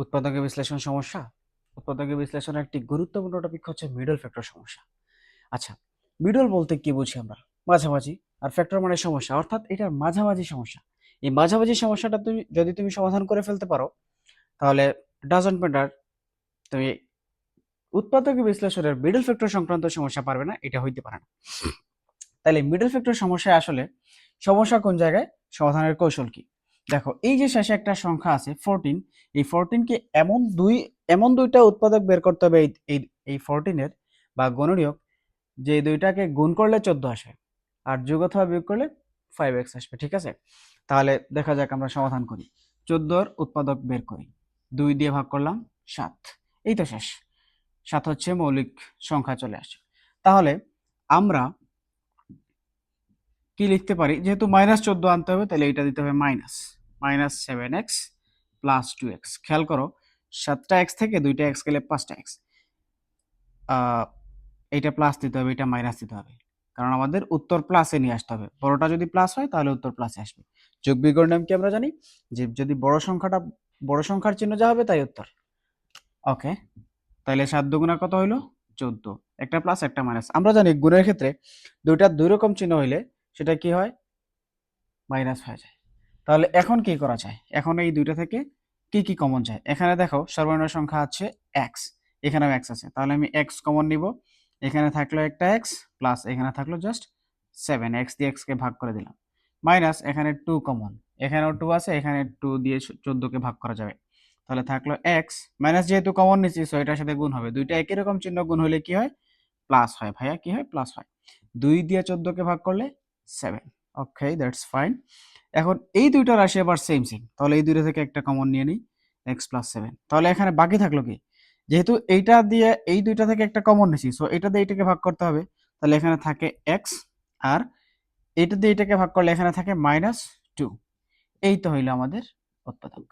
উৎপাদকে বিশ্লেষণ সমস্যা। উৎপাদকে বিশ্লেষণের একটি গুরুত্বপূর্ণ টপিক হচ্ছে মিডল ফ্যাক্টর সমস্যা। আচ্ছা, মিডল বলতে কি বুঝি আমরা? মাঝামাঝি। আর ফ্যাক্টর মানে সমস্যা, অর্থাৎ এটার মাঝামাঝি সমস্যা। এই মাঝামাঝি সমস্যাটা যদি তুমি সমাধান করে ফেলতে পারো, তাহলে ডাজন্ট ম্যাটার তুমি উৎপাদকে বিশ্লেষণের মিডল ফ্যাক্টর সংক্রান্ত সমস্যা পারবে না, এটা হইতে পারে না। তাহলে মিডল ফ্যাক্টর সমস্যায় আসলে সমস্যা কোন জায়গায়, সমাধানের কৌশল কি? দেখো, এই যে শেষে একটা সংখ্যা আছে 14, এই 14 কে এমন দুইটা উৎপাদক বের করতে হবে এই এই 14 এর বা গুণনীয়ক, যে দুইটাকে গুণ করলে 14 আসে আর যোগ অথবা বিয়োগ করলে 5x আসবে। ঠিক আছে, তাহলে দেখা যাক আমরা সমাধান করি। 14 এর উৎপাদক বের করি, 2 দিয়ে ভাগ করলাম 7, এই তো শেষ। 7 হচ্ছে মৌলিক সংখ্যা চলে আসে। তাহলে আমরা কি লিখতে পারি, যেহেতু -14 আনতে হবে তাহলে এটা দিতে হবে -7x + 2x। খেয়াল করো, 7টা x থেকে 2টা x গেলে 5টা x। এইটা প্লাস দিতে হবে, এটা মাইনাস দিতে হবে, কারণ আমাদের উত্তর প্লাসে নিয়ে আসতে হবে। বড়টা যদি প্লাস হয় তাহলে উত্তর প্লাসে আসবে। যোগ বিয়োগের নিয়ম কি আমরা জানি, যে যদি বড় সংখ্যার চিহ্ন যা হবে তাই উত্তর। ওকে, তাহলে 7 দুগুণা কত হইলো? 14। একটা প্লাস একটা মাইনাস। আমরা জানি গুণের ক্ষেত্রে দুইটা দুই রকম চিহ্ন হইলে সেটা কি হয়, মাইনাস হয়ে যায়। তাহলে এখন কি করা যায়? এখন এই দুইটা থেকে কি কি কমন যায়? এখানে দেখো সর্বনিম্ন সংখ্যা আছে x, এখানেও x আছে, তাহলে আমি x কমন নিব। এখানে থাকলো একটা x প্লাস এখানে থাকলো জাস্ট 7, x দিয়ে x কে ভাগ করে দিলাম। মাইনাস এখানে 2 কমন, এখানেও 2 আছে, এখানে 2 দিয়ে 14 কে ভাগ করা যাবে। তাহলে থাকলো x, মাইনাস যেহেতু কমন নিচ্ছি সো এটার সাথে গুণ হবে। দুইটা একই রকম চিহ্ন গুণ হলে কি হয়? প্লাস হয়। ভাইয়া কি হয়? প্লাস হয়। 2 দিয়ে 14 কে ভাগ করলে 7। ওকে, দ্যাটস ফাইন। এখন এই দুইটা রাশি আবার সেম সেম, তাহলে এই দুইটা থেকে একটা কমন নিয়ে নিই, x + 7। তাহলে এখানে বাকি থাকলো কি? যেহেতু এইটা দিয়ে এই দুইটা থেকে একটা কমন নিছি, সো এটা দিয়ে এটাকে ভাগ করতে হবে। তাহলে এখানে থাকে x, আর এটা দিয়ে এটাকে ভাগ করলে এখানে থাকে -2। এই তো হইলো আমাদের উৎপাদক।